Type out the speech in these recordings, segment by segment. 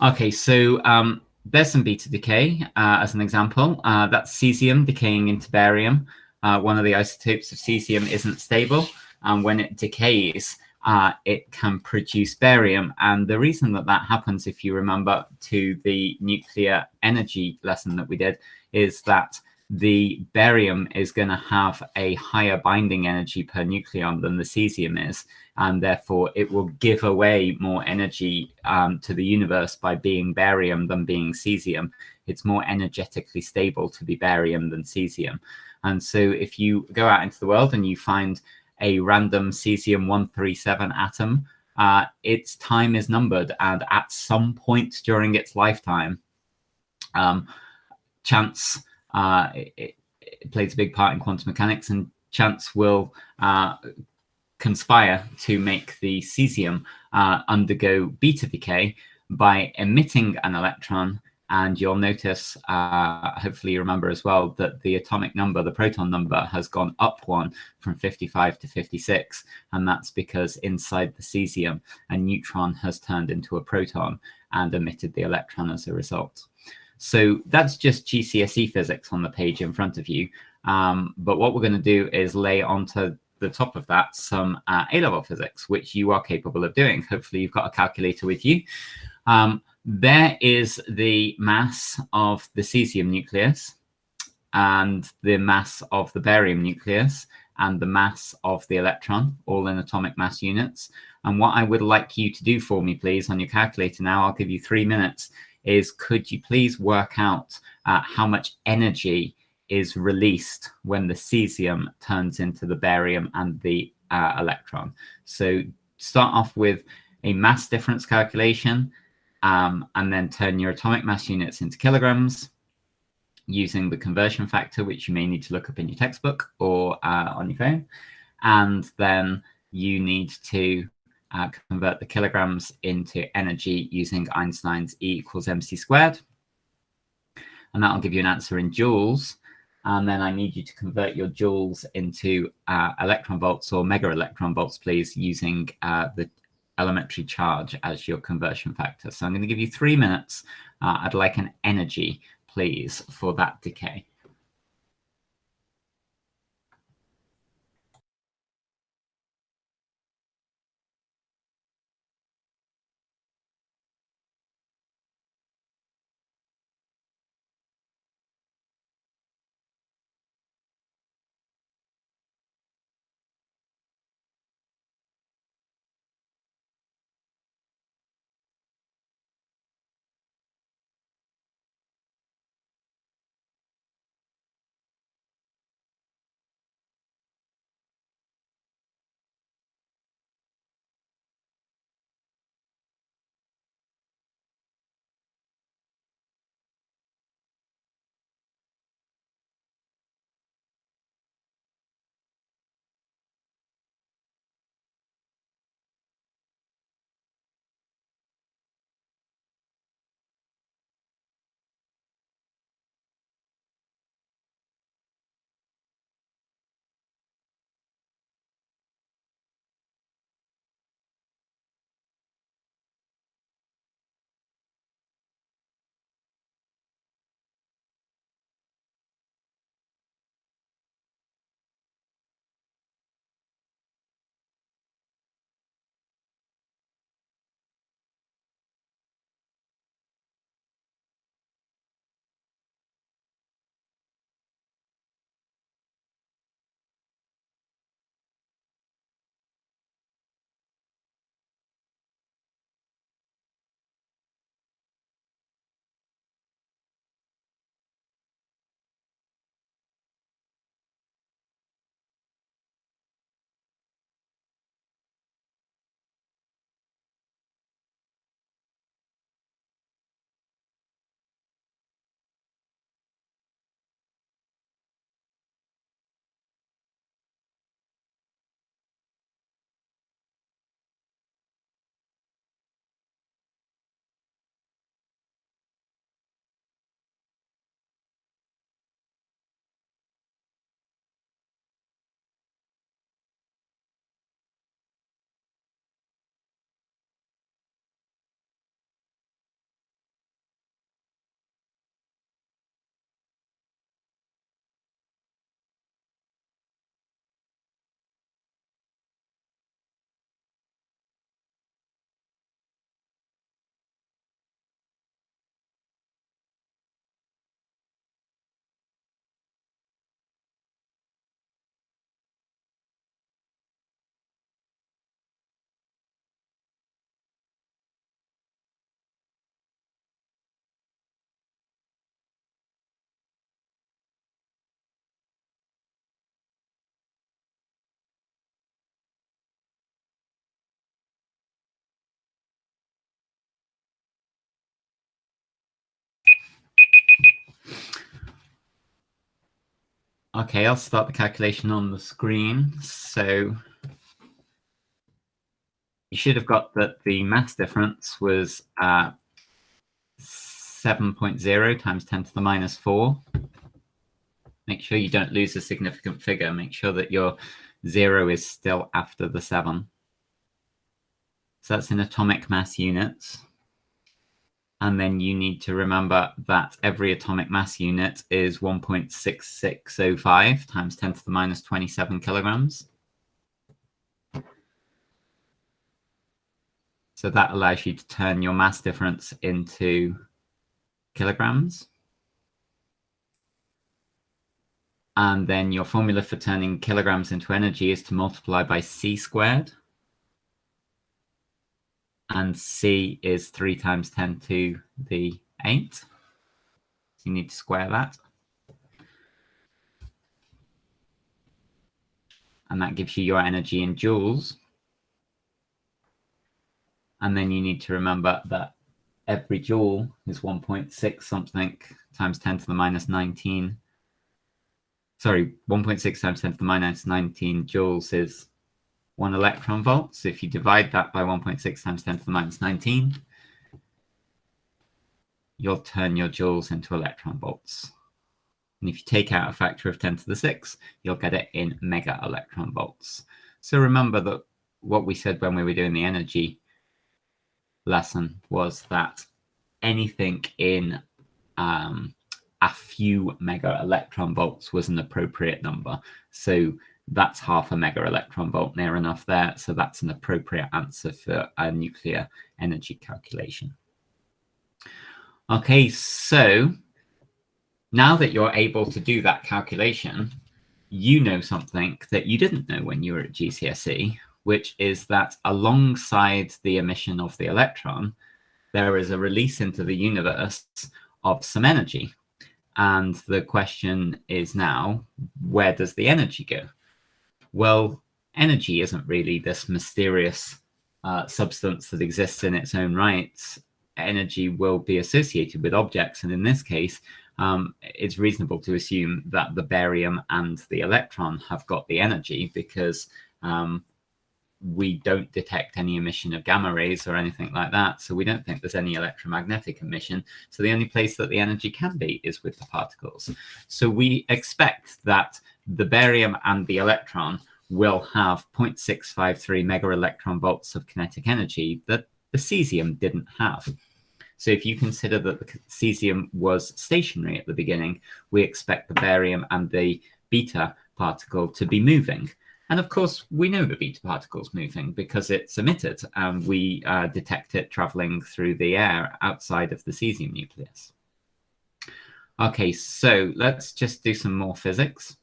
Okay, so there's some beta decay as an example. That's cesium decaying into barium. One of the isotopes of cesium isn't stable, and when it decays, it can produce barium. And the reason that that happens, if you remember to the nuclear energy lesson that we did, is that the barium is going to have a higher binding energy per nucleon than the cesium is, and therefore it will give away more energy to the universe by being barium than being cesium. It's more energetically stable to be barium than cesium. And so if you go out into the world and you find a random cesium-137 atom, its time is numbered, and at some point during its lifetime, chance it plays a big part in quantum mechanics, and chance will conspire to make the cesium undergo beta decay by emitting an electron. And you'll notice, hopefully you remember as well, that the atomic number, the proton number, has gone up one from 55 to 56. And that's because inside the cesium, a neutron has turned into a proton and emitted the electron as a result. So that's just GCSE physics on the page in front of you. But what we're going to do is lay onto the top of that some A-level physics, which you are capable of doing. Hopefully you've got a calculator with you. There is the mass of the cesium nucleus, and the mass of the barium nucleus, and the mass of the electron, all in atomic mass units. And what I would like you to do for me, please, on your calculator now, I'll give you 3 minutes, is could you please work out how much energy is released when the cesium turns into the barium and the electron. So start off with a mass difference calculation, and then turn your atomic mass units into kilograms using the conversion factor, which you may need to look up in your textbook or on your phone. And then you need to convert the kilograms into energy using Einstein's E = mc squared. And that'll give you an answer in joules. And then I need you to convert your joules into electron volts or mega electron volts, please, using the elementary charge as your conversion factor. So I'm going to give you 3 minutes. I'd like an energy, please, for that decay. Okay, I'll start the calculation on the screen. So you should have got that the mass difference was 7.0 times 10 to the minus 4. Make sure you don't lose a significant figure. Make sure that your 0 is still after the 7. So that's in atomic mass units. And then you need to remember that every atomic mass unit is 1.6605 times 10 to the minus 27 kilograms. So that allows you to turn your mass difference into kilograms. And then your formula for turning kilograms into energy is to multiply by c squared. And c is 3 times 10 to the 8. So you need to square that. And that gives you your energy in joules. And then you need to remember that every joule is 1.6 something times 10 to the minus 19. Sorry, 1.6 times 10 to the minus 19 joules is 1 electron volt. So if you divide that by 1.6 times 10 to the minus 19, you'll turn your joules into electron volts. And if you take out a factor of 10 to the 6, you'll get it in mega electron volts. So remember that what we said when we were doing the energy lesson was that anything in a few mega electron volts was an appropriate number. So that's half a mega electron volt, near enough there. So that's an appropriate answer for a nuclear energy calculation. Okay, so now that you're able to do that calculation, you know something that you didn't know when you were at GCSE, which is that alongside the emission of the electron, there is a release into the universe of some energy. And the question is now, where does the energy go? Well, energy isn't really this mysterious substance that exists in its own right. Energy will be associated with objects, and in this case, it's reasonable to assume that the barium and the electron have got the energy because we don't detect any emission of gamma rays or anything like that. So we don't think there's any electromagnetic emission. So the only place that the energy can be is with the particles. So we expect that the barium and the electron will have 0.653 mega electron volts of kinetic energy that the cesium didn't have. So if you consider that the cesium was stationary at the beginning, we expect the barium and the beta particle to be moving. And of course, we know the beta particle is moving because it's emitted, and we detect it traveling through the air outside of the cesium nucleus. Okay, so let's just do some more physics.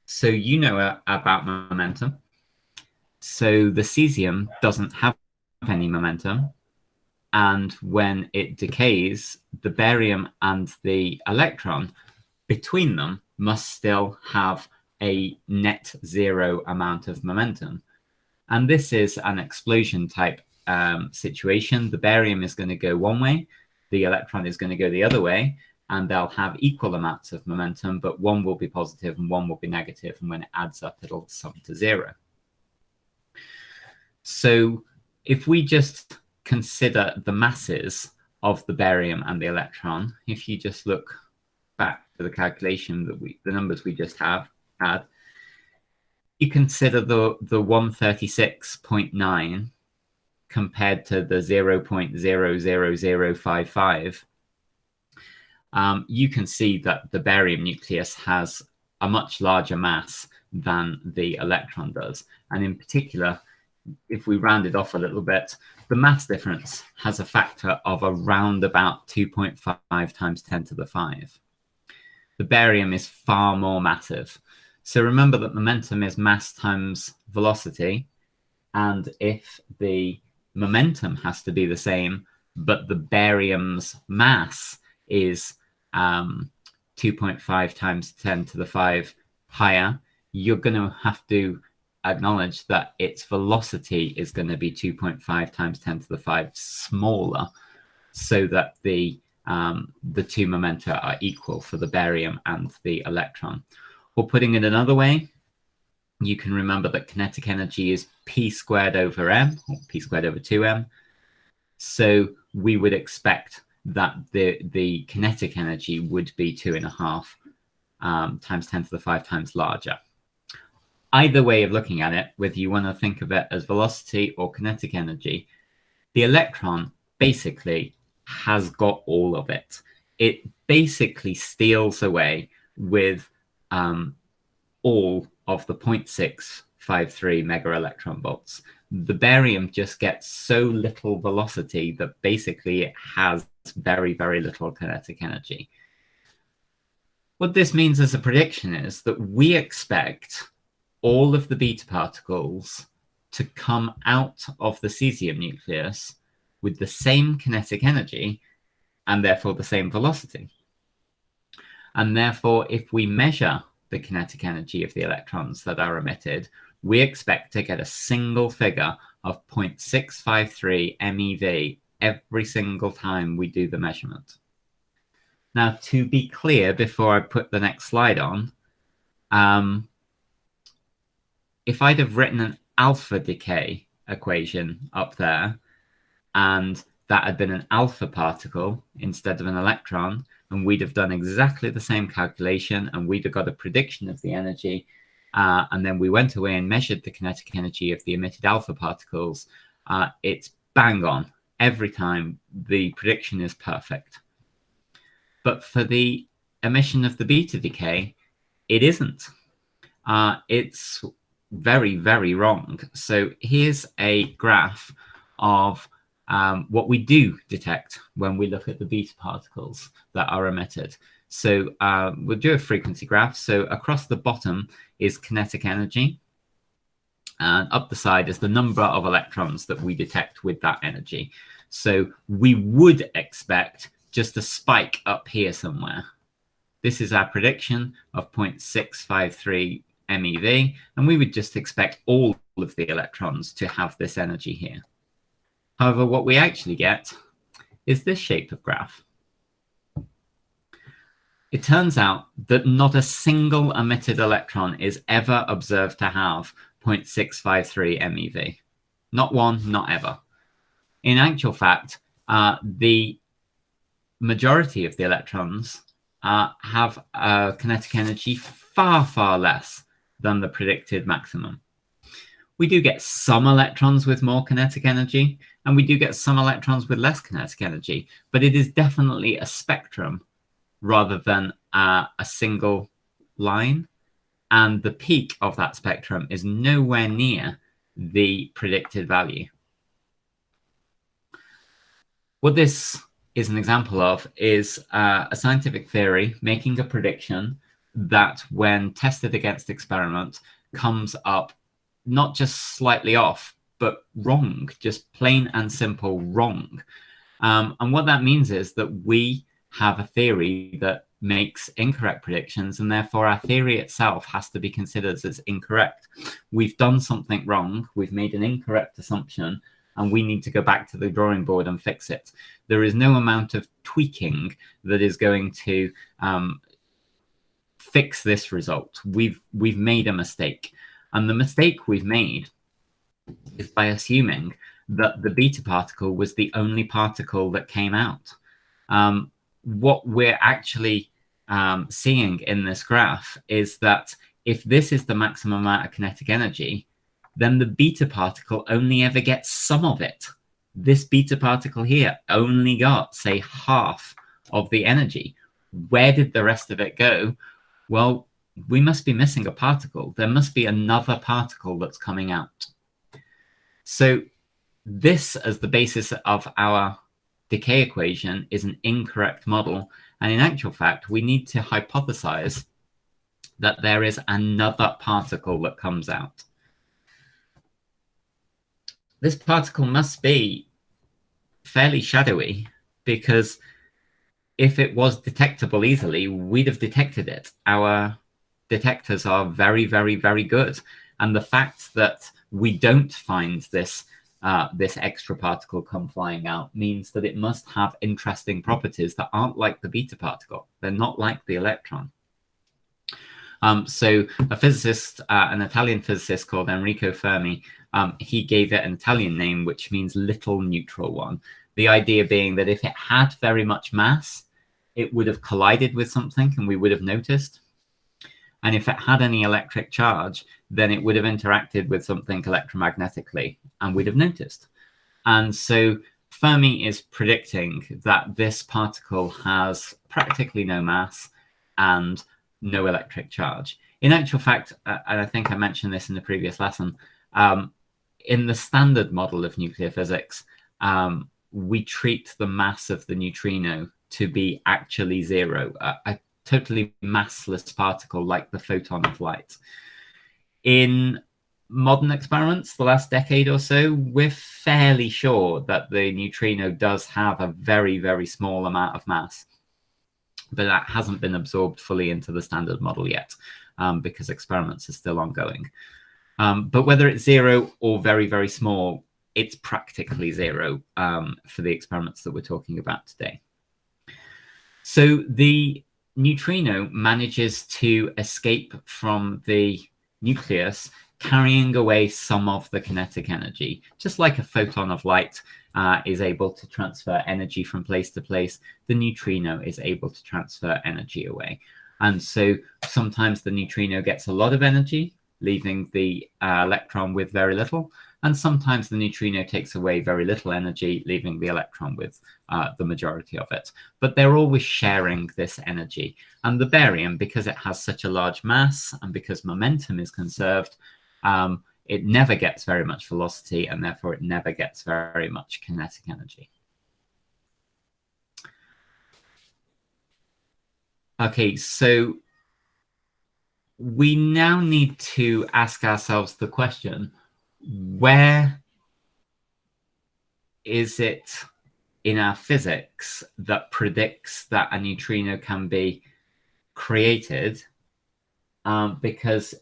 So you know about momentum. So the cesium doesn't have any momentum. And when it decays, the barium and the electron between them must still have a net zero amount of momentum. And this is an explosion type situation. The barium is going to go one way, the electron is going to go the other way, and they'll have equal amounts of momentum, but one will be positive and one will be negative, and when it adds up, it'll sum to 0. So if we just consider the masses of the barium and the electron, if you just look back to the calculation that the numbers we just had, you consider the 136.9 compared to the 0.00055. You can see that the barium nucleus has a much larger mass than the electron does. And in particular, if we round it off a little bit, the mass difference has a factor of around about 2.5 times 10 to the 5. The barium is far more massive. So remember that momentum is mass times velocity. And if the momentum has to be the same, but the barium's mass is 2.5 times 10 to the 5 higher, you're going to have to acknowledge that its velocity is going to be 2.5 times 10 to the 5 smaller, so that the the two momenta are equal for the barium and the electron. Or putting it another way, you can remember that kinetic energy is p squared over m, or p squared over 2m. So we would expect that the kinetic energy would be 2.5 times 10 to the 5 times larger. Either way of looking at it, whether you want to think of it as velocity or kinetic energy, the electron basically has got all of it. It basically steals away with all of the 0.653 mega electron volts. The barium just gets so little velocity that basically it has very, very little kinetic energy. What this means as a prediction is that we expect all of the beta particles to come out of the cesium nucleus with the same kinetic energy and therefore the same velocity. And therefore, if we measure the kinetic energy of the electrons that are emitted, we expect to get a single figure of 0.653 MeV every single time we do the measurement. Now, to be clear, before I put the next slide on, if I'd have written an alpha decay equation up there, and that had been an alpha particle instead of an electron, and we'd have done exactly the same calculation, and we'd have got a prediction of the energy, and then we went away and measured the kinetic energy of the emitted alpha particles, it's bang on. Every time the prediction is perfect. But for the emission of the beta decay, it isn't. It's very, very wrong. So here's a graph of what we do detect when we look at the beta particles that are emitted. So we'll do a frequency graph. So across the bottom is kinetic energy, and up the side is the number of electrons that we detect with that energy. So we would expect just a spike up here somewhere. This is our prediction of 0.653 MeV, and we would just expect all of the electrons to have this energy here. However, what we actually get is this shape of graph. It turns out that not a single emitted electron is ever observed to have 0.653 MeV. Not one, not ever. In actual fact, the majority of the electrons have kinetic energy far, far less than the predicted maximum. We do get some electrons with more kinetic energy, and we do get some electrons with less kinetic energy, but it is definitely a spectrum rather than a single line. And the peak of that spectrum is nowhere near the predicted value. What this is an example of is a scientific theory making a prediction that when tested against experiment comes up not just slightly off, but wrong, just plain and simple wrong. And what that means is that we have a theory that makes incorrect predictions, and therefore our theory itself has to be considered as incorrect. We've done something wrong, we've made an incorrect assumption, and we need to go back to the drawing board and fix it. There is no amount of tweaking that is going to fix this result. We've made a mistake. And the mistake we've made is by assuming that the beta particle was the only particle that came out. What we're actually seeing in this graph is that if this is the maximum amount of kinetic energy, then the beta particle only ever gets some of it. This beta particle here only got, say, half of the energy. Where did the rest of it go? Well, we must be missing a particle. There must be another particle that's coming out. So this, as the basis of our decay equation, is an incorrect model. And in actual fact, we need to hypothesize that there is another particle that comes out. This particle must be fairly shadowy, because if it was detectable easily, we'd have detected it. Our detectors are very, very, very good. And the fact that we don't find this this extra particle come flying out means that it must have interesting properties that aren't like the beta particle. They're not like the electron. So a physicist, an Italian physicist called Enrico Fermi, he gave it an Italian name, which means little neutral one. The idea being that if it had very much mass, it would have collided with something and we would have noticed. And if it had any electric charge, then it would have interacted with something electromagnetically and we'd have noticed. And so Fermi is predicting that this particle has practically no mass and no electric charge. In actual fact, and I think I mentioned this in the previous lesson, in the standard model of nuclear physics, we treat the mass of the neutrino to be actually zero, a totally massless particle like the photon of light. In modern experiments, the last decade or so, we're fairly sure that the neutrino does have a very, very small amount of mass, but that hasn't been absorbed fully into the standard model yet, because experiments are still ongoing. But whether it's zero or very, very small, it's practically zero for the experiments that we're talking about today. So the neutrino manages to escape from the nucleus, carrying away some of the kinetic energy. Just like a photon of light is able to transfer energy from place to place, the neutrino is able to transfer energy away. And so sometimes the neutrino gets a lot of energy, leaving the electron with very little. And sometimes the neutrino takes away very little energy, leaving the electron with the majority of it. But they're always sharing this energy. And the barium, because it has such a large mass and because momentum is conserved, it never gets very much velocity, and therefore it never gets very much kinetic energy. Okay, so we now need to ask ourselves the question, where is it in our physics that predicts that a neutrino can be created? Because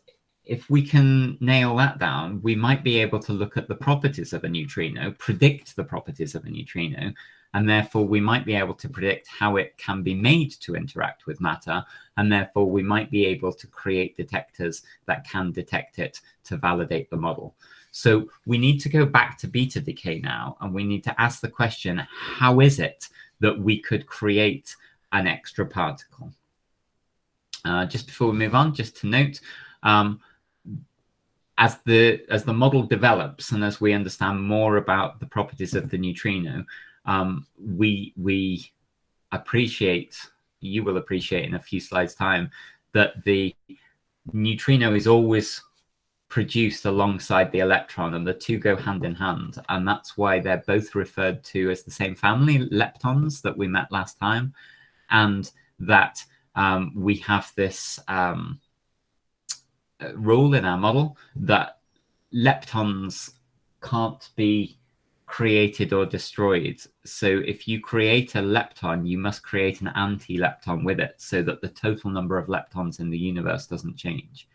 if we can nail that down, we might be able to look at the properties of a neutrino, predict the properties of a neutrino, and therefore we might be able to predict how it can be made to interact with matter, and therefore we might be able to create detectors that can detect it to validate the model. So we need to go back to beta decay now, and we need to ask the question, how is it that we could create an extra particle? Just before we move on, just to note, as the model develops and as we understand more about the properties of the neutrino, we appreciate, you will appreciate in a few slides' time, that the neutrino is always produced alongside the electron, and the two go hand in hand. And that's why they're both referred to as the same family, leptons, that we met last time, and that we have this rule in our model that leptons can't be created or destroyed. So if you create a lepton, you must create an anti-lepton with it so that the total number of leptons in the universe doesn't change.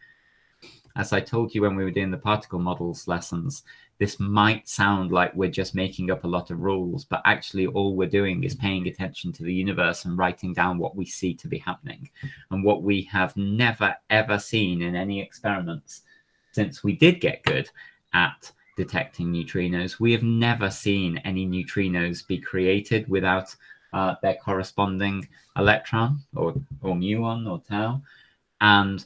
As I told you when we were doing the particle models lessons, this might sound like we're just making up a lot of rules, but actually all we're doing is paying attention to the universe and writing down what we see to be happening. And what we have never, ever seen in any experiments since we did get good at detecting neutrinos, we have never seen any neutrinos be created without their corresponding electron or muon or tau. And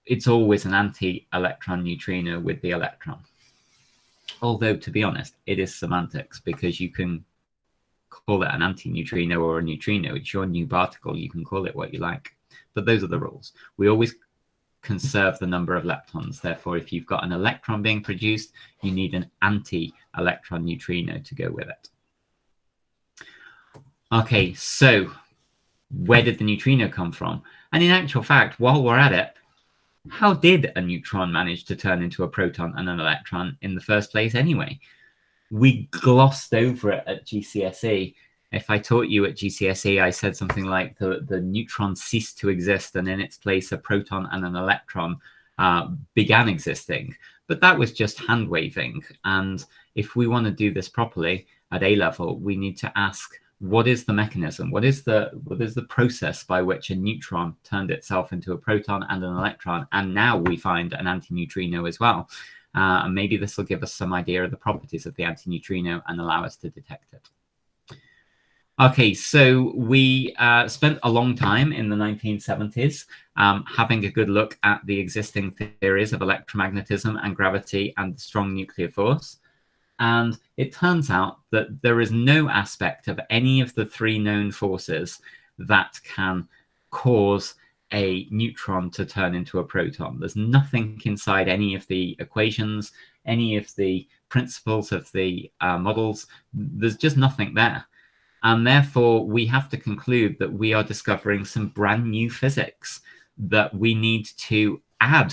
it's always an anti-electron neutrino with the electron. Although, to be honest, it is semantics, because you can call it an anti-neutrino or a neutrino. It's your new particle. You can call it what you like. But those are the rules. We always conserve the number of leptons. Therefore, if you've got an electron being produced, you need an anti-electron neutrino to go with it. Okay, so where did the neutrino come from? And in actual fact, while we're at it, how did a neutron manage to turn into a proton and an electron in the first place anyway? We glossed over it at GCSE. If I taught you at GCSE, I said something like the neutron ceased to exist and in its place a proton and an electron began existing. but that was just hand waving. And if we want to do this properly at A level, we need to ask, what is the mechanism? What is the process by which a neutron turned itself into a proton and an electron? And now we find an antineutrino as well. And maybe this will give us some idea of the properties of the antineutrino and allow us to detect it. Okay, so we spent a long time in the 1970s having a good look at the existing theories of electromagnetism and gravity and the strong nuclear force. And it turns out that there is no aspect of any of the three known forces that can cause a neutron to turn into a proton. There's nothing inside any of the equations, any of the principles of the models. There's just nothing there. And therefore, we have to conclude that we are discovering some brand new physics that we need to add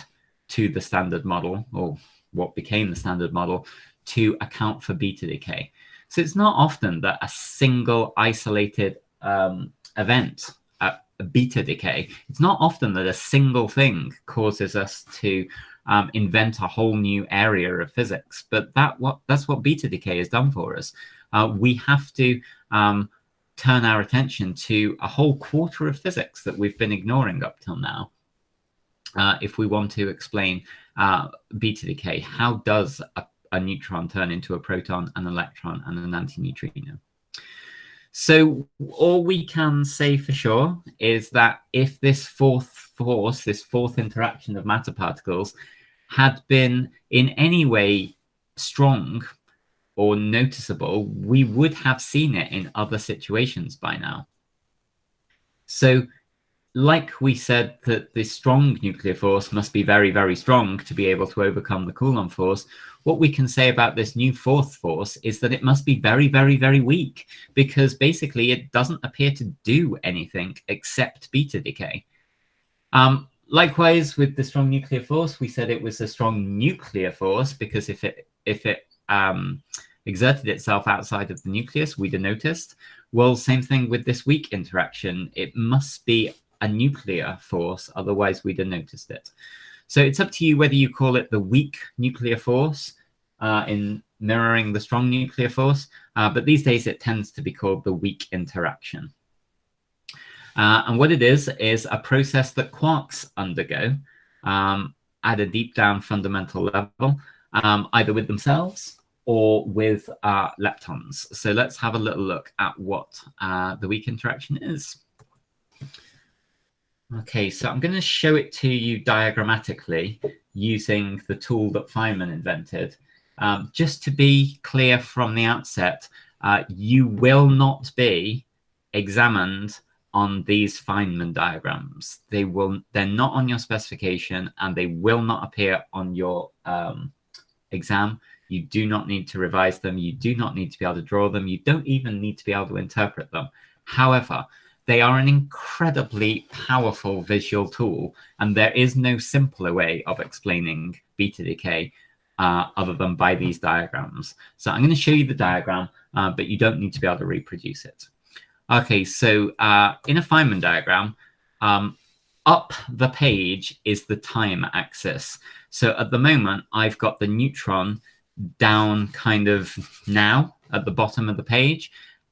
to the standard model, or what became the standard model, to account for beta decay. So it's not often that a single isolated event, beta decay, it's not often that a single thing causes us to invent a whole new area of physics. But that's what beta decay has done for us. We have to turn our attention to a whole quarter of physics that we've been ignoring up till now. If we want to explain beta decay, how does a neutron turn into a proton, an electron, and an antineutrino? So all we can say for sure is that if this fourth force, this fourth interaction of matter particles, had been in any way strong or noticeable, we would have seen it in other situations by now. So like we said that the strong nuclear force must be very, very strong to be able to overcome the Coulomb force, what we can say about this new fourth force is that it must be very, very, very weak, because basically it doesn't appear to do anything except beta decay. Likewise, with the strong nuclear force, we said it was a strong nuclear force because if it exerted itself outside of the nucleus, we'd have noticed. Well, same thing with this weak interaction. It must be a nuclear force, otherwise we'd have noticed it. So it's up to you whether you call it the weak nuclear force in mirroring the strong nuclear force, but these days it tends to be called the weak interaction. And what it is a process that quarks undergo at a deep down fundamental level, either with themselves or with leptons. So let's have a little look at what the weak interaction is. Okay, so I'm going to show it to you diagrammatically using the tool that Feynman invented. Just to be clear from the outset, you will not be examined on these Feynman diagrams. They're not on your specification and they will not appear on your exam. You do not need to revise them. You do not need to be able to draw them. You don't even need to be able to interpret them. However, they are an incredibly powerful visual tool, and there is no simpler way of explaining beta decay other than by these diagrams. So I'm going to show you the diagram, but you don't need to be able to reproduce it. Okay, so in a Feynman diagram, up the page is the time axis. So at the moment, I've got the neutron down kind of now at the bottom of the page.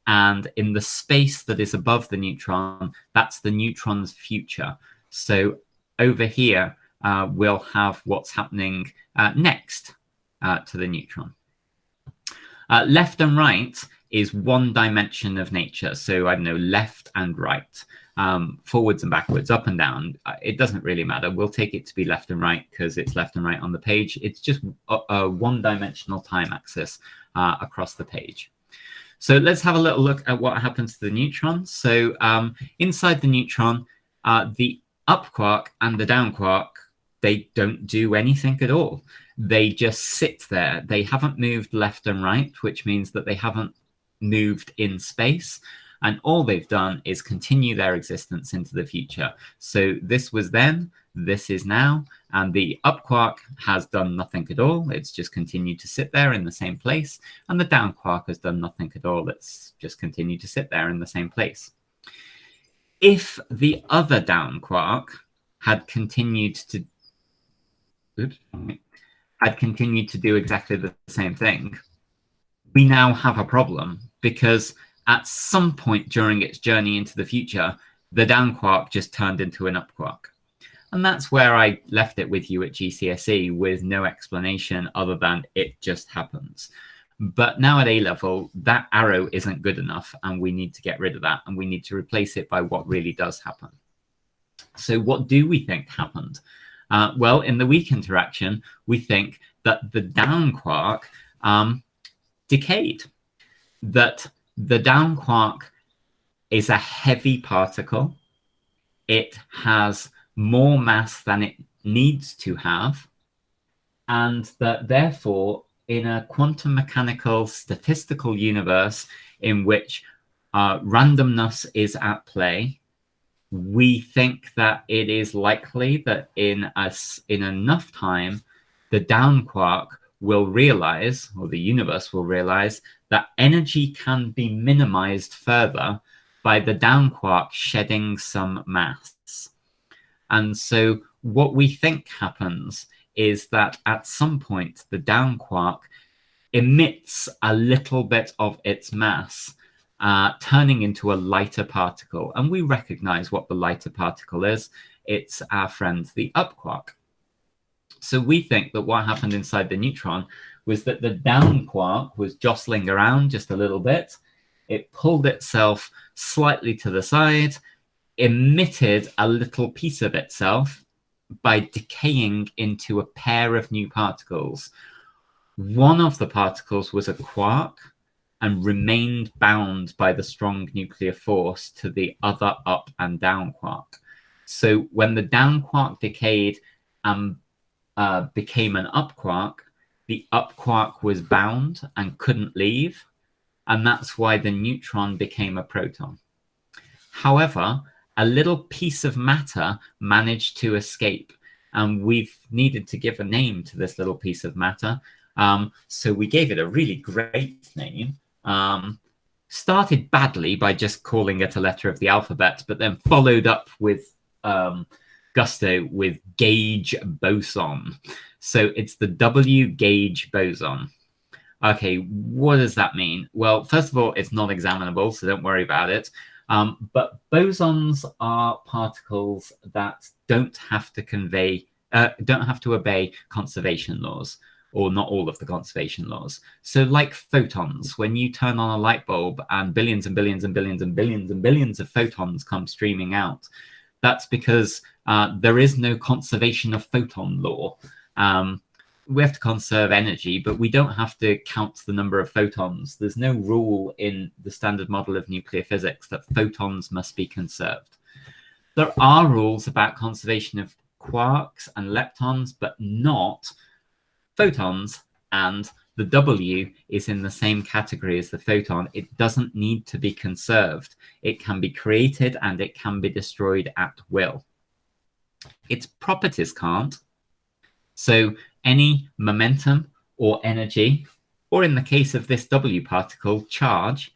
And in the space that is above the neutron, that's the neutron's future. So over here, we'll have what's happening next to the neutron. Left and right is one dimension of nature. So I don't know, left and right, forwards and backwards, up and down. It doesn't really matter. We'll take it to be left and right because it's left and right on the page. It's just a one-dimensional time axis across the page. So let's have a little look at what happens to the neutron. So inside the neutron, the up quark and the down quark, they don't do anything at all. They just sit there. They haven't moved left and right, which means that they haven't moved in space. And all they've done is continue their existence into the future. So this was then, this is now, and the up quark has done nothing at all. It's just continued to sit there in the same place. And the down quark has done nothing at all. It's just continued to sit there in the same place. If the other down quark had continued to, had continued to do exactly the same thing, we now have a problem, because at some point during its journey into the future, the down quark just turned into an up quark. And that's where I left it with you at GCSE, with no explanation other than it just happens. But now at A-level, that arrow isn't good enough, and we need to get rid of that, and we need to replace it by what really does happen. So what do we think happened? Well, in the weak interaction, we think that the down quark decayed, that the down quark is a heavy particle. It has more mass than it needs to have, and that therefore in a quantum mechanical statistical universe in which randomness is at play, we think that it is likely that in enough time, the down quark will realize, or the universe will realize, that energy can be minimized further by the down quark shedding some mass. And so what we think happens is that at some point, the down quark emits a little bit of its mass, turning into a lighter particle. And we recognize what the lighter particle is. It's our friend, the up quark. So we think that what happened inside the neutron was that the down quark was jostling around just a little bit. It pulled itself slightly to the side, emitted a little piece of itself by decaying into a pair of new particles. One of the particles was a quark and remained bound by the strong nuclear force to the other up and down quark. So when the down quark decayed and became an up quark, the up quark was bound and couldn't leave, and that's why the neutron became a proton. However, a little piece of matter managed to escape, and we've needed to give a name to this little piece of matter. So we gave it a really great name. Started badly by just calling it a letter of the alphabet, but then followed up with gusto with gauge boson. So it's the W gauge boson. Okay, what does that mean? Well, first of all, it's not examinable, so don't worry about it. But bosons are particles that don't have to obey conservation laws, or not all of the conservation laws. So like photons, when you turn on a light bulb and billions and billions and billions and billions and billions of photons come streaming out, that's because there is no conservation of photon law. We have to conserve energy, but we don't have to count the number of photons. There's no rule in the standard model of nuclear physics that photons must be conserved. There are rules about conservation of quarks and leptons, but not photons, and the W is in the same category as the photon. It doesn't need to be conserved. It can be created and it can be destroyed at will. Its properties can't. So any momentum or energy, or in the case of this W particle, charge,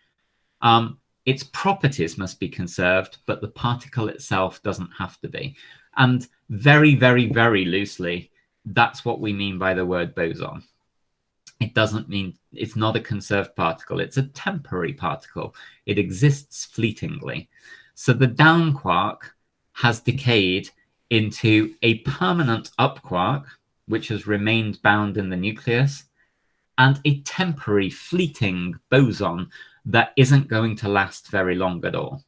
its properties must be conserved, but the particle itself doesn't have to be. And very, very, very loosely, that's what we mean by the word boson. It doesn't mean, it's not a conserved particle. It's a temporary particle. It exists fleetingly. So the down quark has decayed into a permanent up quark, which has remained bound in the nucleus, and a temporary fleeting boson that isn't going to last very long at all.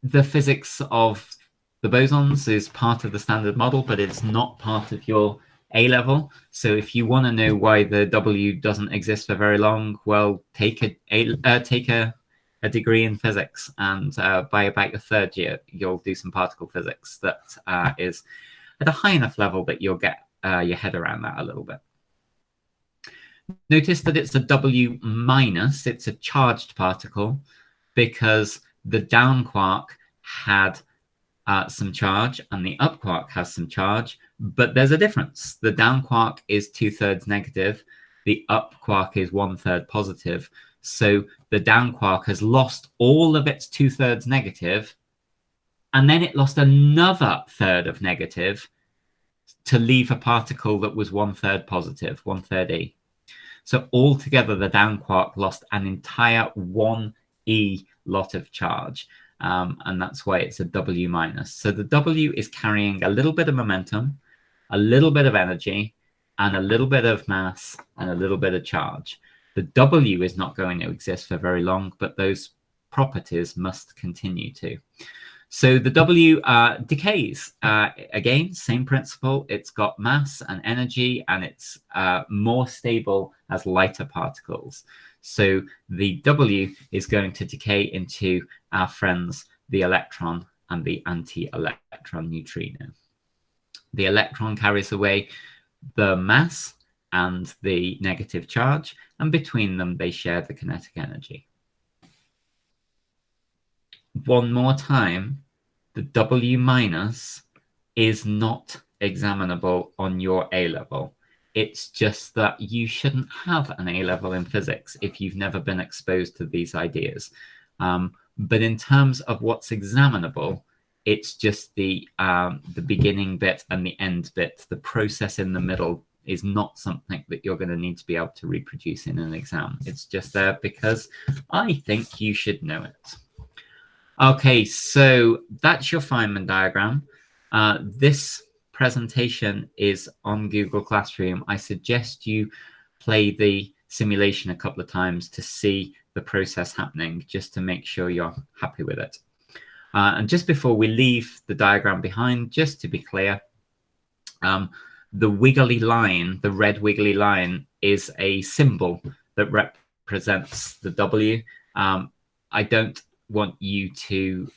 The physics of the bosons is part of the standard model, but it's not part of your A-level. So if you want to know why the W doesn't exist for very long, well, take a degree in physics, and by about your third year, you'll do some particle physics that is at a high enough level that you'll get your head around that a little bit. Notice that it's a W minus, it's a charged particle, because the down quark had some charge and the up quark has some charge, but there's a difference. The down quark is 2/3 negative, the up quark is 1/3 positive. So the down quark has lost all of its 2/3 negative, and then it lost another third of negative to leave a particle that was 1/3 positive, 1/3 E. So altogether, the down quark lost an entire 1e lot of charge. And that's why it's a W minus. So the W is carrying a little bit of momentum, a little bit of energy, and a little bit of mass, and a little bit of charge. The W is not going to exist for very long, but those properties must continue to. So the W decays. Again, same principle. It's got mass and energy, and it's more stable as lighter particles. So the W is going to decay into our friends, the electron and the anti-electron neutrino. The electron carries away the mass and the negative charge, and between them, they share the kinetic energy. One more time, the W minus is not examinable on your A level. It's just that you shouldn't have an A level in physics if you've never been exposed to these ideas. But in terms of what's examinable, it's just the beginning bit and the end bit. The process in the middle is not something that you're going to need to be able to reproduce in an exam. It's just there because I think you should know it. Okay, so that's your Feynman diagram. This presentation is on Google Classroom. I suggest you play the simulation a couple of times to see the process happening, just to make sure you're happy with it. And just before we leave the diagram behind, just to be clear, the wiggly line, the red wiggly line, is a symbol that represents the W. I don't want you to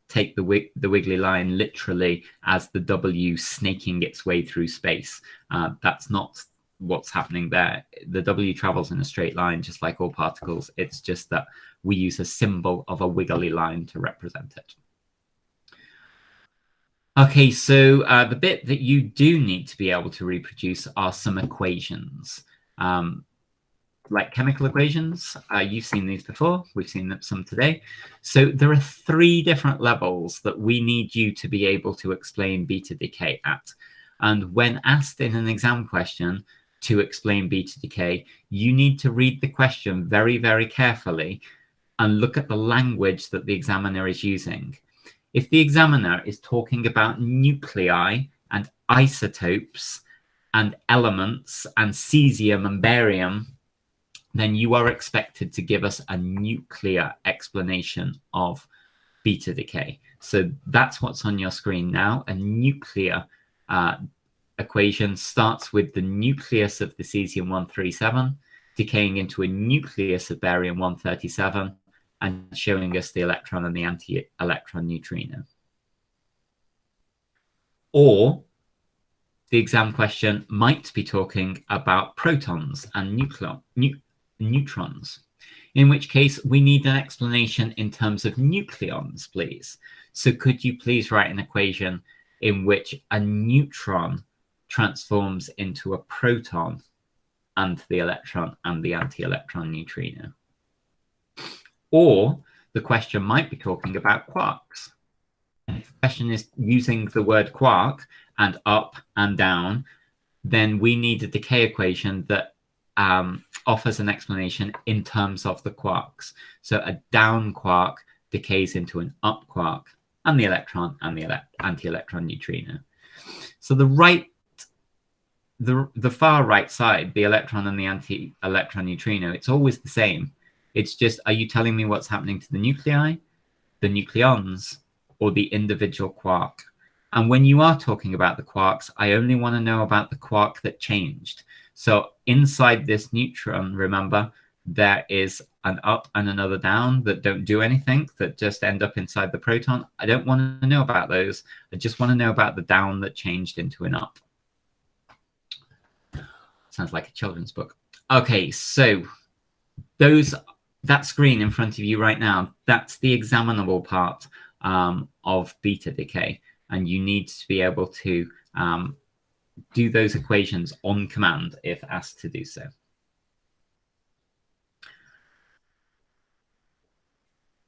take the wiggly line literally as the W snaking its way through space. That's not what's happening there. The W travels in a straight line, just like all particles. It's just that we use a symbol of a wiggly line to represent it. Okay, so the bit that you do need to be able to reproduce are some equations. Like chemical equations, you've seen these before. We've seen some today. So there are 3 different levels that we need you to be able to explain beta decay at. And when asked in an exam question to explain beta decay, you need to read the question very, very carefully and look at the language that the examiner is using. If the examiner is talking about nuclei and isotopes and elements and cesium and barium, then you are expected to give us a nuclear explanation of beta decay. So that's what's on your screen now. A nuclear equation starts with the nucleus of the cesium-137 decaying into a nucleus of barium-137 and showing us the electron and the anti-electron neutrino. Or the exam question might be talking about protons and neutrons, in which case we need an explanation in terms of nucleons, please. So could you please write an equation in which a neutron transforms into a proton and the electron and the anti-electron neutrino? Or the question might be talking about quarks. If the question is using the word quark and up and down, then we need a decay equation that offers an explanation in terms of the quarks. So a down quark decays into an up quark and the electron and the anti-electron neutrino. So the far right side, the electron and the anti-electron neutrino, it's always the same. It's just, are you telling me what's happening to the nuclei, the nucleons, or the individual quark? And when you are talking about the quarks, I only want to know about the quark that changed. So inside this neutron, remember, there is an up and another down that don't do anything, that just end up inside the proton. I don't want to know about those. I just want to know about the down that changed into an up. Sounds like a children's book. Okay, so that screen in front of you right now, that's the examinable part of beta decay. And you need to be able to do those equations on command if asked to do so.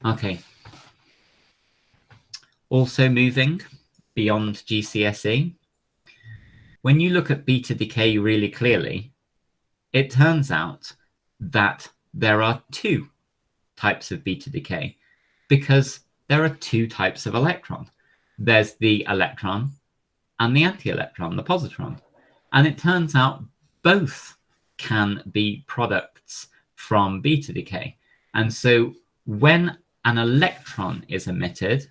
Okay. Also moving beyond GCSE. When you look at beta decay really clearly, it turns out that there are two types of beta decay because there are two types of electron. There's the electron and the anti-electron, the positron. And it turns out both can be products from beta decay. And so when an electron is emitted,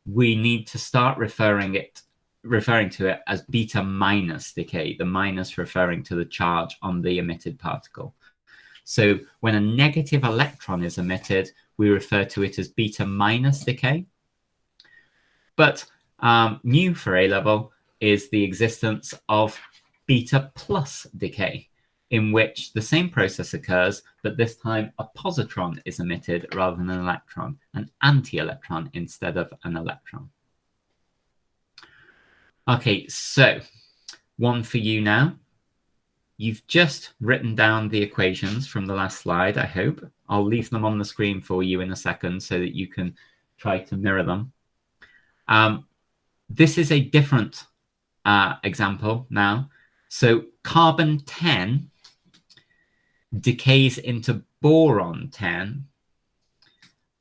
we need to start referring to it as beta minus decay, the minus referring to the charge on the emitted particle. So when a negative electron is emitted, we refer to it as beta minus decay. But new for A-level is the existence of beta plus decay, in which the same process occurs, but this time a positron is emitted rather than an electron, an anti-electron instead of an electron. Okay, so one for you now. You've just written down the equations from the last slide, I hope. I'll leave them on the screen for you in a second so that you can try to mirror them. This is a different example now. So carbon 10 decays into boron 10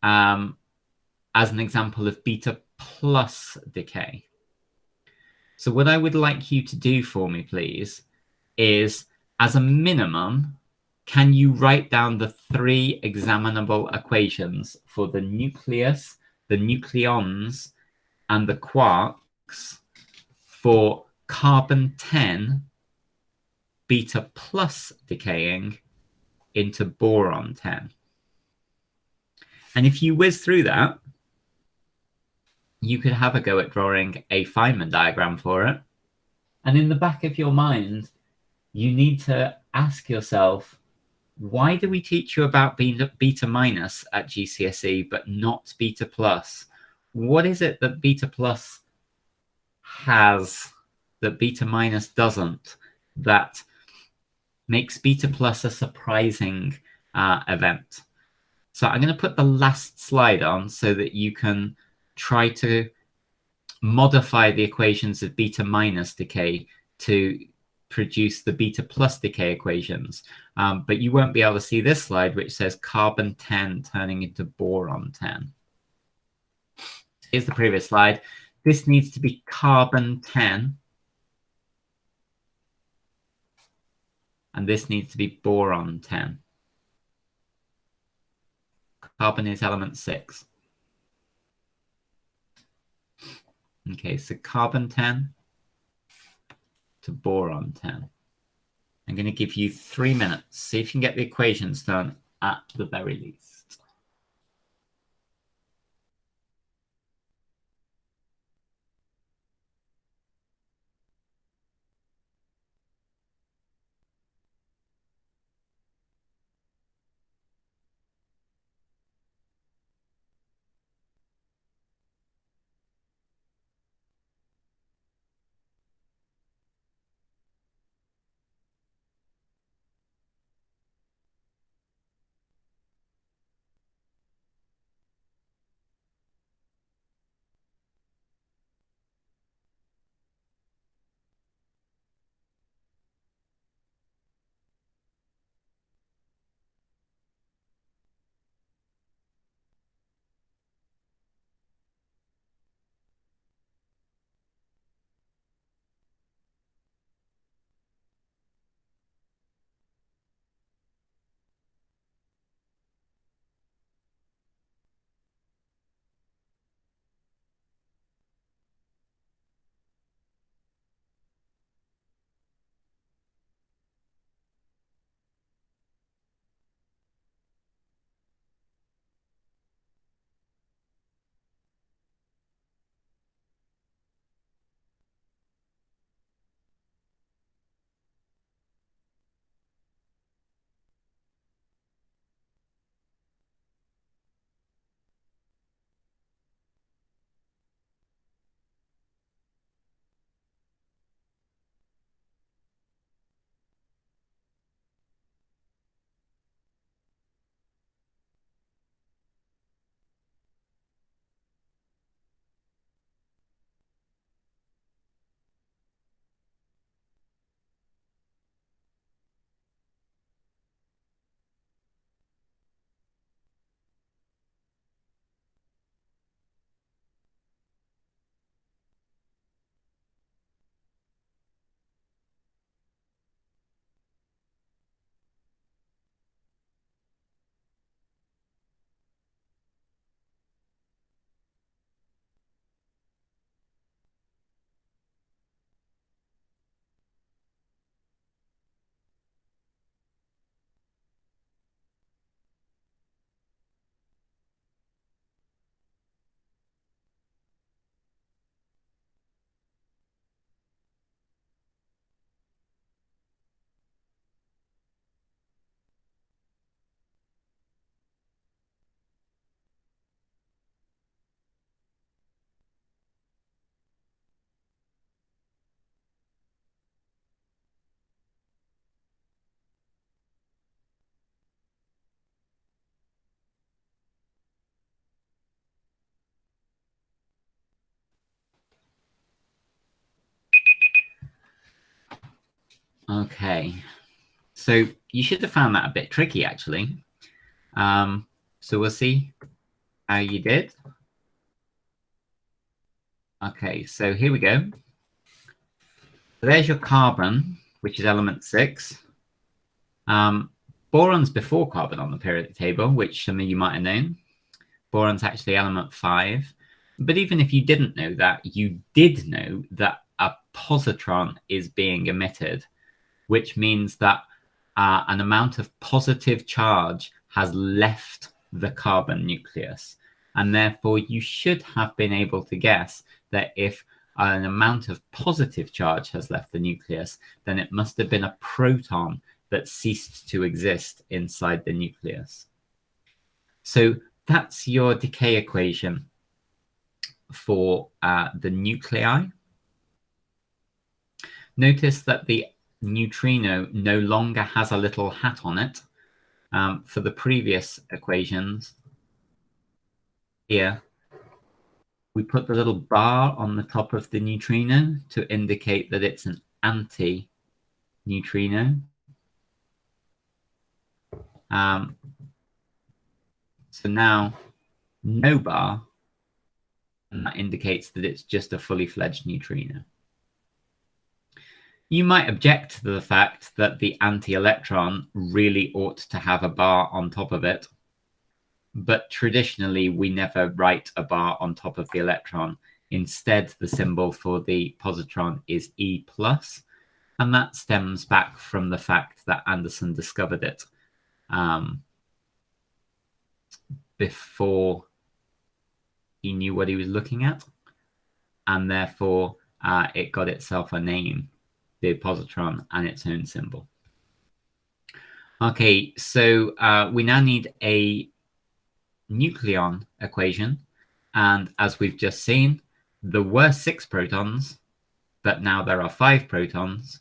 as an example of beta plus decay. So what I would like you to do for me, please, is as a minimum, can you write down the three examinable equations for the nucleus, the nucleons, and the quarks for carbon 10 beta plus decaying into boron 10? And if you whiz through that, you could have a go at drawing a Feynman diagram for it. And in the back of your mind, you need to ask yourself, why do we teach you about beta minus at GCSE, but not beta plus? What is it that beta plus has that beta minus doesn't, that makes beta plus a surprising event? So I'm going to put the last slide on so that you can try to modify the equations of beta minus decay to produce the beta plus decay equations. But you won't be able to see this slide, which says carbon 10 turning into boron 10. Here's the previous slide. This needs to be carbon 10. And this needs to be boron 10. Carbon is element 6. Okay, so carbon 10 to boron 10. I'm going to give you 3 minutes. See if you can get the equations done at the very least. Okay, so you should have found that a bit tricky, actually. So we'll see how you did. Okay, so here we go. So there's your carbon, which is element 6. Boron's before carbon on the periodic table, which some of you might have known. Boron's actually element 5. But even if you didn't know that, you did know that a positron is being emitted, which means that an amount of positive charge has left the carbon nucleus. And therefore, you should have been able to guess that if an amount of positive charge has left the nucleus, then it must have been a proton that ceased to exist inside the nucleus. So that's your decay equation for the nuclei. Notice that the neutrino no longer has a little hat on it. For the previous equations here, we put the little bar on the top of the neutrino to indicate that it's an anti-neutrino. So now no bar, and that indicates that it's just a fully fledged neutrino. You might object to the fact that the anti-electron really ought to have a bar on top of it, but traditionally we never write a bar on top of the electron. Instead, the symbol for the positron is E+, and that stems back from the fact that Anderson discovered it before he knew what he was looking at, and therefore it got itself a name, the positron, and its own symbol. Okay, so we now need a nucleon equation, and as we've just seen, there were 6 protons, but now there are 5 protons,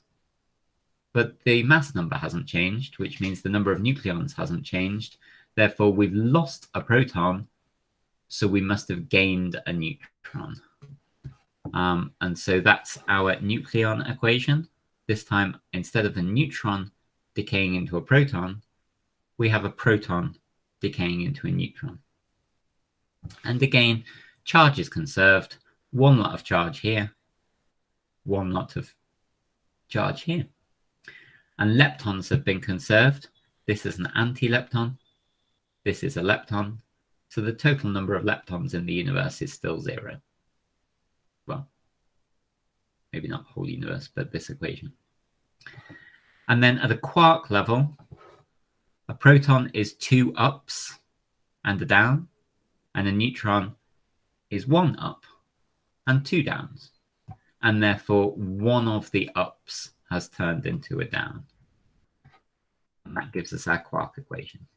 but the mass number hasn't changed, which means the number of nucleons hasn't changed. Therefore, we've lost a proton, so we must have gained a neutron. And so that's our nucleon equation. This time, instead of a neutron decaying into a proton, we have a proton decaying into a neutron. And again, charge is conserved. 1 lot of charge here, 1 lot of charge here. And leptons have been conserved. This is an anti-lepton. This is a lepton. So the total number of leptons in the universe is still 0. Well, maybe not the whole universe, but this equation. And then at a quark level, a proton is 2 ups and a down, and a neutron is 1 up and 2 downs. And therefore, 1 of the ups has turned into a down. And that gives us our quark equation.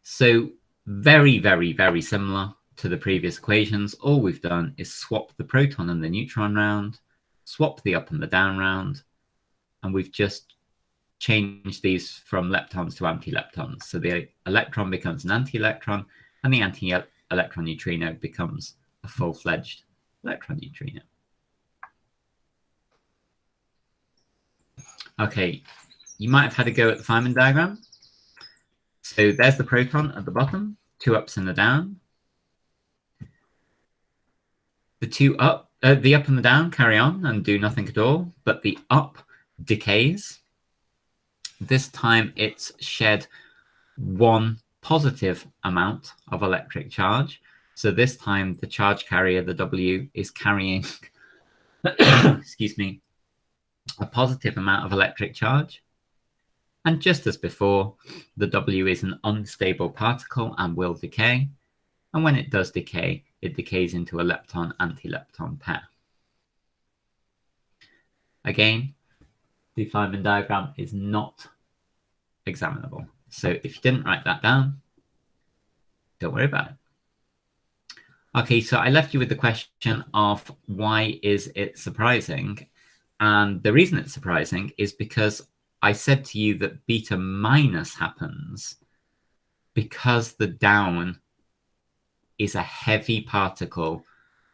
So very, very, very similar to the previous equations. All we've done is swap the proton and the neutron round, swap the up and the down round, and we've just changed these from leptons to anti-leptons. So the electron becomes an anti-electron, and the anti-electron neutrino becomes a full-fledged electron neutrino. Okay, you might have had a go at the Feynman diagram. So there's the proton at the bottom, 2 ups and a down. The up and the down carry on and do nothing at all, but the up decays. This time it's shed 1 positive amount of electric charge. So this time the charge carrier, the W, is carrying, excuse me, a positive amount of electric charge. And just as before, the W is an unstable particle and will decay. And when it does decay, it decays into a lepton-anti-lepton pair. Again, the Feynman diagram is not examinable. So if you didn't write that down, don't worry about it. Okay, so I left you with the question of why is it surprising? And the reason it's surprising is because I said to you that beta minus happens because the down is a heavy particle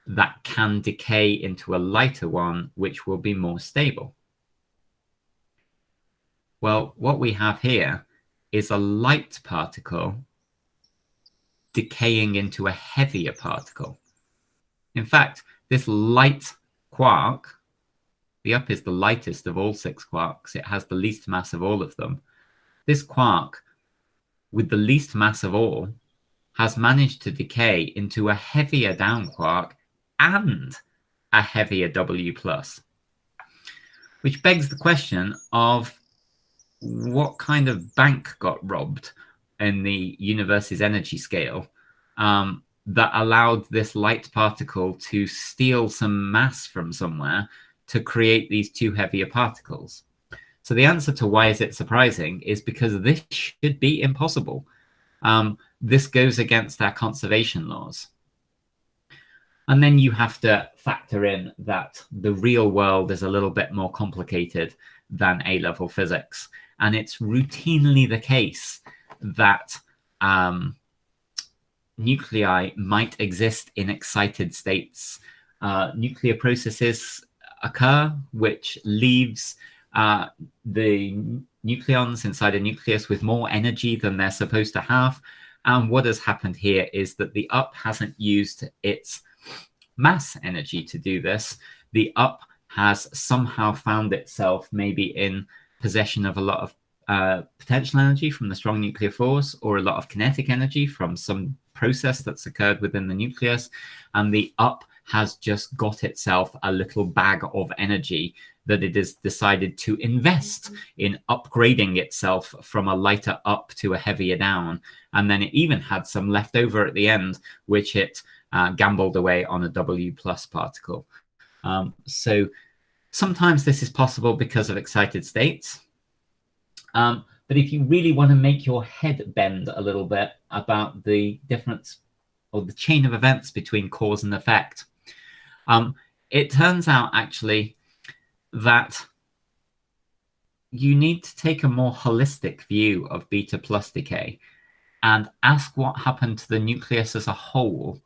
that can decay into a lighter one, which will be more stable. Well, what we have here is a light particle decaying into a heavier particle. In fact, this light quark, the up is the lightest of all 6 quarks. It has the least mass of all of them. This quark, with the least mass of all, has managed to decay into a heavier down quark and a heavier W+, which begs the question of what kind of bank got robbed in the universe's energy scale that allowed this light particle to steal some mass from somewhere to create these 2 heavier particles. So the answer to why is it surprising is because this should be impossible. This goes against our conservation laws. And then you have to factor in that the real world is a little bit more complicated than A-level physics. And it's routinely the case that nuclei might exist in excited states. Nuclear processes occur, which leaves the nucleons inside a nucleus with more energy than they're supposed to have. And what has happened here is that the up hasn't used its mass energy to do this. The up has somehow found itself maybe in possession of a lot of potential energy from the strong nuclear force, or a lot of kinetic energy from some process that's occurred within the nucleus. And the up has just got itself a little bag of energy that it has decided to invest in upgrading itself from a lighter up to a heavier down. And then it even had some left over at the end, which it gambled away on a W+ particle. So sometimes this is possible because of excited states. But if you really want to make your head bend a little bit about the difference or the chain of events between cause and effect, it turns out actually that you need to take a more holistic view of beta plus decay and ask what happened to the nucleus as a whole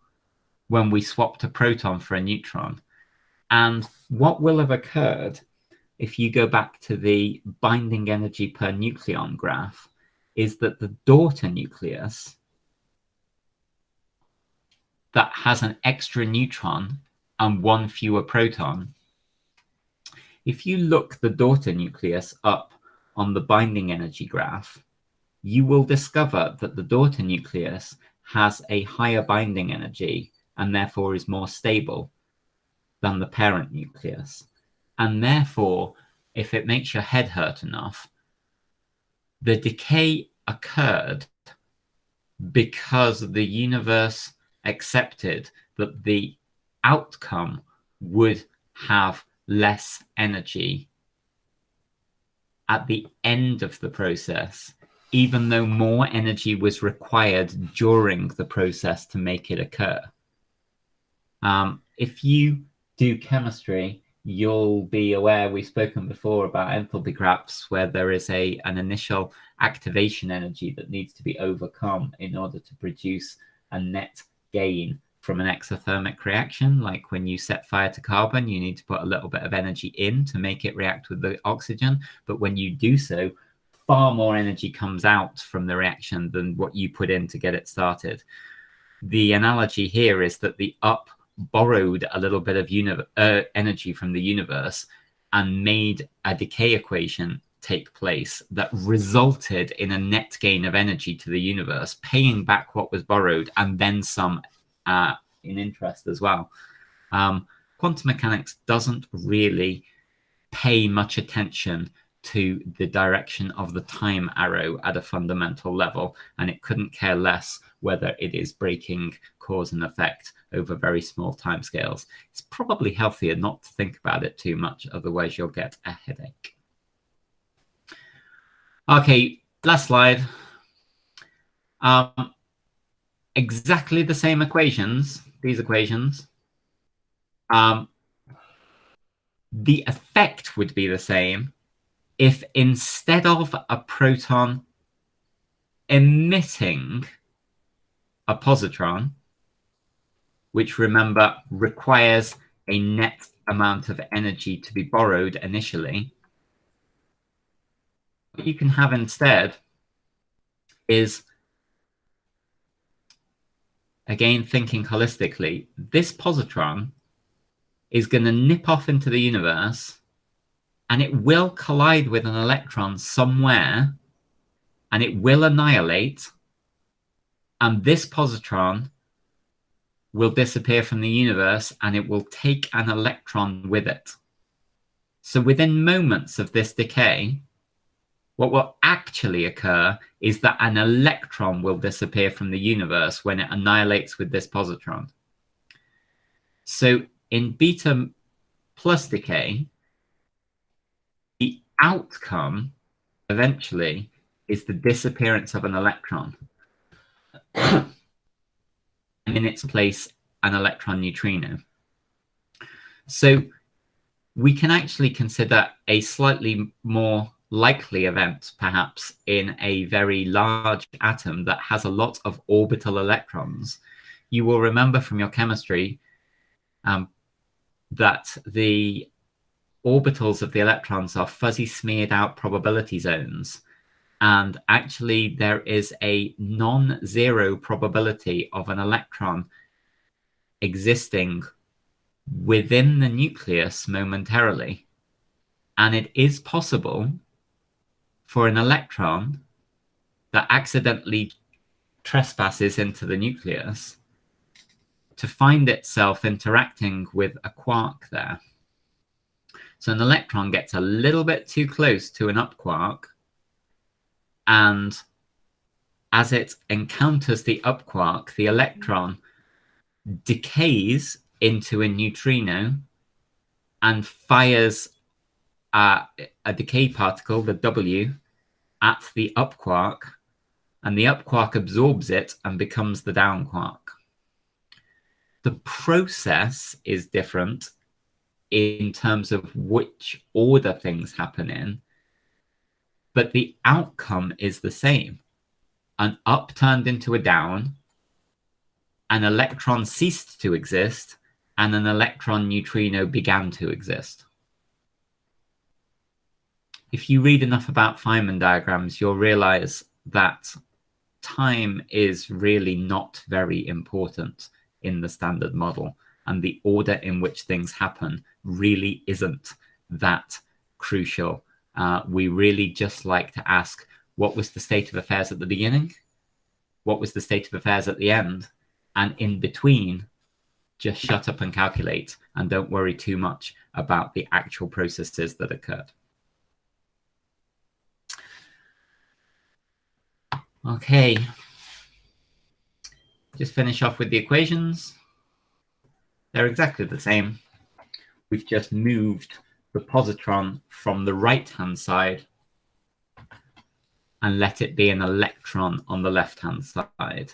when we swapped a proton for a neutron. And what will have occurred if you go back to the binding energy per nucleon graph is that the daughter nucleus that has an extra neutron and 1 fewer proton, if you look the daughter nucleus up on the binding energy graph, you will discover that the daughter nucleus has a higher binding energy and therefore is more stable than the parent nucleus. And therefore, if it makes your head hurt enough, the decay occurred because the universe accepted that the outcome would have less energy at the end of the process, even though more energy was required during the process to make it occur. If you do chemistry, you'll be aware we've spoken before about enthalpy graphs where there is an initial activation energy that needs to be overcome in order to produce a net gain from an exothermic reaction. Like when you set fire to carbon, you need to put a little bit of energy in to make it react with the oxygen. But when you do so, far more energy comes out from the reaction than what you put in to get it started. The analogy here is that the up borrowed a little bit of energy from the universe and made a decay equation take place that resulted in a net gain of energy to the universe, paying back what was borrowed and then some in interest as well. Quantum mechanics doesn't really pay much attention to the direction of the time arrow at a fundamental level, and it couldn't care less whether it is breaking cause and effect over very small timescales. It's probably healthier not to think about it too much, otherwise you'll get a headache. Okay, last slide. Exactly the same equations, these equations. The effect would be the same if instead of a proton emitting a positron, which remember requires a net amount of energy to be borrowed initially. what you can have instead is, again, thinking holistically, this positron is going to nip off into the universe and it will collide with an electron somewhere and it will annihilate, and this positron will disappear from the universe and it will take an electron with it. So within moments of this decay, what will actually occur is that an electron will disappear from the universe when it annihilates with this positron. So in beta plus decay, the outcome eventually is the disappearance of an electron. And in its place, an electron neutrino. So we can actually consider a slightly more likely event, perhaps, in a very large atom that has a lot of orbital electrons. You will remember from your chemistry that the orbitals of the electrons are fuzzy smeared out probability zones. And actually, there is a non-zero probability of an electron existing within the nucleus momentarily. And it is possible for an electron that accidentally trespasses into the nucleus to find itself interacting with a quark there. So an electron gets a little bit too close to an up quark, and as it encounters the up quark, the electron decays into a neutrino and fires a decay particle, the W, at the up quark, and the up quark absorbs it and becomes the down quark. The process is different in terms of which order things happen in, but the outcome is the same. An up turned into a down, an electron ceased to exist, and an electron neutrino began to exist. If you read enough about Feynman diagrams, you'll realize that time is really not very important in the standard model, and the order in which things happen really isn't that crucial. We really just like to ask, what was the state of affairs at the beginning? What was the state of affairs at the end? And in between, just shut up and calculate, and don't worry too much about the actual processes that occurred. Okay, just finish off with the equations. They're exactly the same. We've just moved the positron from the right-hand side and let it be an electron on the left-hand side,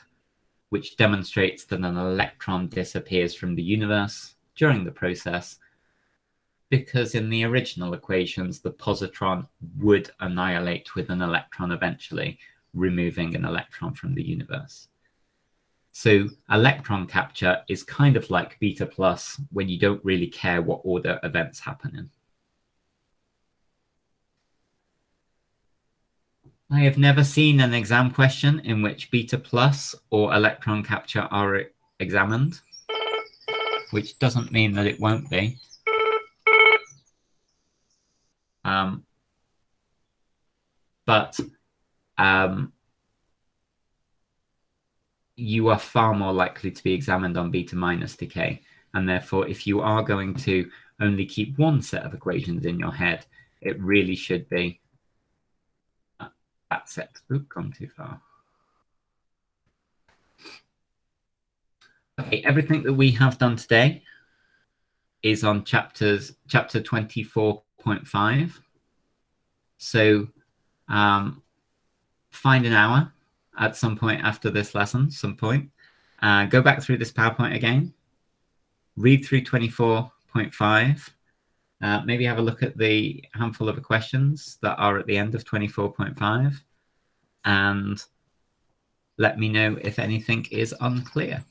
which demonstrates that an electron disappears from the universe during the process, because in the original equations, the positron would annihilate with an electron eventually, removing an electron from the universe. So electron capture is kind of like beta plus when you don't really care what order events happen in. I have never seen an exam question in which beta plus or electron capture are examined, which doesn't mean that it won't be. But you are far more likely to be examined on beta minus decay. And therefore, if you are going to only keep one set of equations in your head, it really should be that set. Oops, gone too far. Okay, everything that we have done today is on chapter 24.5. So find an hour at some point after this lesson, go back through this PowerPoint again, read through 24.5, maybe have a look at the handful of questions that are at the end of 24.5, and let me know if anything is unclear.